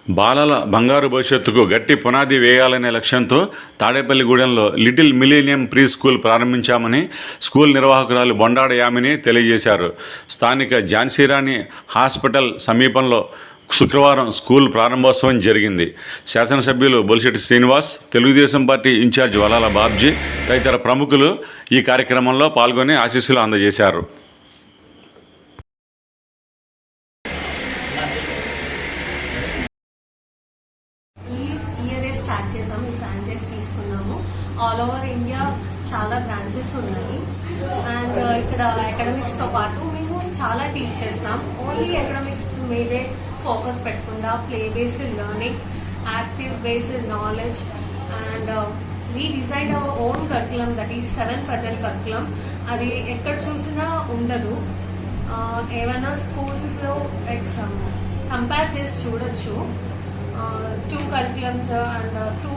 బాలల బంగారు భవిష్యత్తుకు గట్టి పునాది వేయాలనే లక్ష్యంతో తాడేపల్లిగూడెంలో little millennium pre school ప్రారంభించామని school నిర్వాహకురాలు Bondada Yamini తెలియజేశారు. స్థానిక ఝాన్సీరాణి హాస్పిటల్ సమీపంలో శుక్రవారం స్కూల్ ప్రారంభోత్సవం జరిగింది. శాసనసభ్యులు బొలిశెట్టి శ్రీనివాస్, తెలుగుదేశం పార్టీ ఇన్ఛార్జ్ వలాల బాబ్జీ తదితర ప్రముఖులు ఈ కార్యక్రమంలో పాల్గొని ఆశీస్సులు అందజేశారు. స్టార్ట్ చేసాము. ఈ ఫ్రాంచైజ్ తీసుకున్నాము. ఆల్ ఓవర్ ఇండియా చాలా బ్రాంచెస్ ఉన్నాయి. అండ్ ఇక్కడ అకాడమిక్స్ తో పాటు మేము చాలా టీచ్ చేస్తాం. ఓన్లీ అకాడమిక్స్ మీదే ఫోకస్ పెట్టకుండా play based learning, active based knowledge and we design our own curriculum, that is 7 ప్రజల కరికులం. అది ఎక్కడ చూసినా ఉండదు. ఏమైనా స్కూల్స్ లో కంపేర్ చేసి చూడొచ్చు. 2 curriculums and 2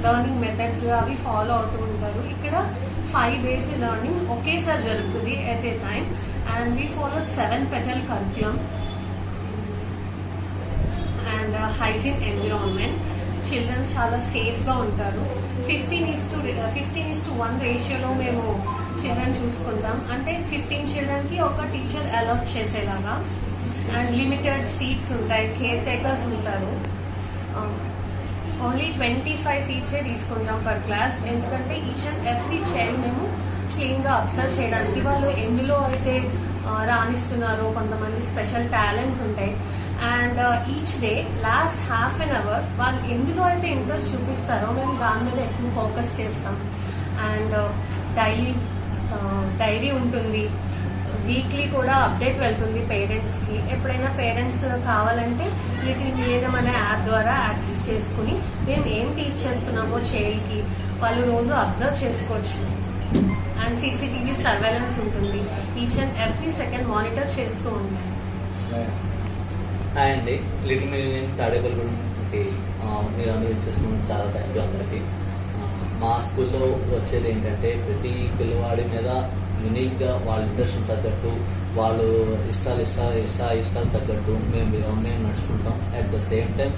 learning methods అవి ఫాలో అవుతూ ఉంటారు. ఇక్కడ 5 బేసిక్ లెర్నింగ్ ఒకేసారి జరుగుతుంది at a time. And we follow 7 petal curriculum and hygiene environment. Children చాలా సేఫ్ గా ఉంటారు. 15:1 రేషియోలో మేము చిల్డ్రన్ చూసుకుంటాం. అంటే 15 చిల్డ్రన్ కి ఒక టీచర్ అలాట్ చేసేలాగా. అండ్ లిమిటెడ్ సీట్స్ ఉంటాయి, కేర్ టేకర్స్ ఉంటారు. ఓన్లీ 25 సీట్సే తీసుకుంటాం పర్ క్లాస్. ఎందుకంటే ఈచ్ అండ్ ఎవ్రీ చైల్డ్ మేము క్లీన్ గా అబ్జర్వ్ చేయడానికి, వాళ్ళు ఎందులో అయితే రాణిస్తున్నారో, కొంతమంది స్పెషల్ టాలెంట్స్ ఉంటాయి. And each day last half an hour వాళ్ళు ఎందులో అయితే ఇంట్రెస్ట్ చూపిస్తారో మేము దాని మీద ఎక్కువ ఫోకస్ చేస్తాం. అండ్ డైరీ ఉంటుంది. వీక్లీ కూడా అప్డేట్ వెళ్తుంది పేరెంట్స్ కి. ఎప్పుడైనా పేరెంట్స్ కావాలంటే లిటిల్ మిలీనియం అనే యాప్ ద్వారా యాక్సెస్ చేసుకుని మేము ఏం టీచ్ చేస్తున్నామో చైల్డ్ కి వాళ్ళు రోజు అబ్జర్వ్ చేసుకోవచ్చు. అండ్ సీసీటీవీ సర్వేలెన్స్ ఉంటుంది. Each and every second monitor చేస్తూ ఉంటాం. హాయ్ అండి, లిటిల్ మిలీనియం తాడేపల్లిగూడెంకి మీరు అందరూ ఇచ్చేసుకున్న చాలా థ్యాంక్ యూ అందరికీ. మా స్కూల్లో వచ్చేది ఏంటంటే ప్రతి పిల్లవాడి మీద యూనిక్గా వాళ్ళ ఇంట్రెస్ట్ తగ్గట్టు, వాళ్ళు ఇష్టాలు తగ్గట్టు మేము నడుచుకుంటాం. అట్ ద సేమ్ టైం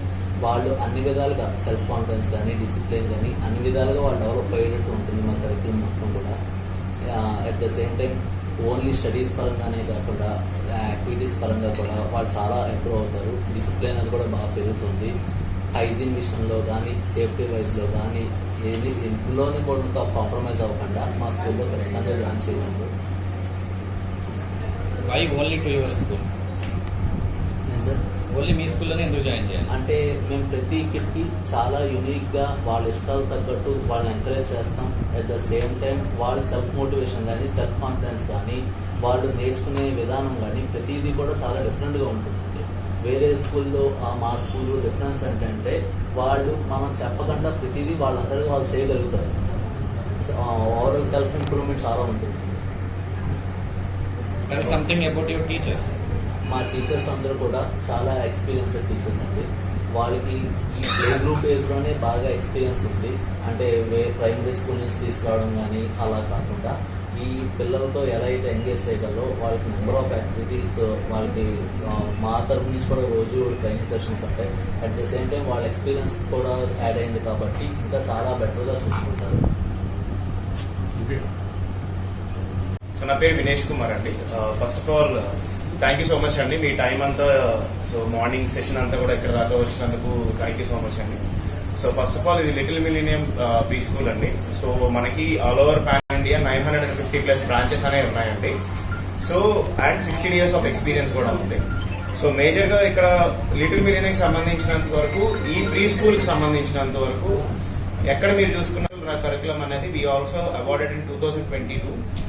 వాళ్ళు అన్ని విధాలుగా సెల్ఫ్ కాన్ఫిడెన్స్ కానీ, డిసిప్లిన్ కానీ అన్ని విధాలుగా వాళ్ళు డెవలప్ అయ్యేటట్టు ఉంటుంది మా కరికులం మొత్తం కూడా. At the same time only studies పరంగానే కాకుండా యాక్టివిటీస్ పరంగా కూడా వాళ్ళు చాలా ఇంప్రూవ్ అవుతారు. డిసిప్లిన్ అది కూడా బాగా పెరుగుతుంది. హైజీన్ విషయంలో కానీ, సేఫ్టీ వైజ్లో కానీ ఇంట్లోనే కూడా కాంప్రమైజ్ అవ్వకుండా మా స్కూల్లో ఖచ్చితంగా జాయిన్ చేయగలరు. Why only to your school? Sir only మీ స్కూల్లోనే ఎందుకు జాయిన్ చేయాలి అంటే మేము ప్రతి కిడ్కి చాలా యూనిక్గా వాళ్ళ ఇష్టాలు తగ్గట్టు వాళ్ళని ఎంకరేజ్ చేస్తాం. అట్ ద సేమ్ టైం వాళ్ళ సెల్ఫ్ మోటివేషన్ కానీ, సెల్ఫ్ కాన్ఫిడెన్స్ కానీ, వాళ్ళు నేర్చుకునే విధానం కానీ ప్రతిదీ కూడా చాలా డిఫరెంట్గా ఉంటుంది. వేరే స్కూల్లో మా స్కూల్ డిఫరెన్స్ ఏంటంటే వాళ్ళు మనం చెప్పకుండా ప్రతిదీ వాళ్ళందరికీ వాళ్ళు చేయగలుగుతారు. ఓవరాల్ సెల్ఫ్ ఇంప్రూవ్మెంట్ చాలా ఉంటుంది. Something about your teachers? మా టీచర్స్ అందరూ కూడా చాలా ఎక్స్పీరియన్స్డ్ టీచర్స్ అండి. వాళ్ళకి ఈ ప్లే గ్రూప్ ఏజ్లోనే బాగా ఎక్స్పీరియన్స్ ఉంది. అంటే ప్రైమరీ స్కూల్ నుంచి తీసుకురావడం కానీ అలా కాకుండా ఈ పిల్లలతో ఎలా అయితే ఎంగేజ్ చేయగలరో వాళ్ళకి నెంబర్ ఆఫ్ యాక్టివిటీస్ వాళ్ళకి మా తరఫు నుంచి కూడా రోజు ట్రైనింగ్ సెషన్స్ ఉంటాయి. అట్ ద సేమ్ టైం వాళ్ళ ఎక్స్పీరియన్స్ కూడా యాడ్ అయింది కాబట్టి ఇంకా చాలా బెటర్గా చూసుకుంటారు. సో నా పేరు వినేష్ కుమార్ అండి. First of all thank you so much అండి, మీ టైం అంతా. సో మార్నింగ్ సెషన్ అంతా కూడా ఇక్కడ దాకా వచ్చినందుకు థ్యాంక్ యూ సో మచ్ అండి. సో ఫస్ట్ ఆఫ్ ఆల్ ఇది లిటిల్ మిలీనియం ప్రీ స్కూల్ అండి. సో మనకి all over pan India 950+ branches అనేవి ఉన్నాయండి. So and 16 years of experience కూడా ఉంది. సో మేజర్గా ఇక్కడ లిటిల్ మిలీనియంకి సంబంధించినంత వరకు, ఈ ప్రీ స్కూల్కి సంబంధించినంత వరకు ఎక్కడ మీరు చూసుకున్న కరికులం అనేది వీ ఆల్సో అవార్డెడ్ ఇన్ 2022.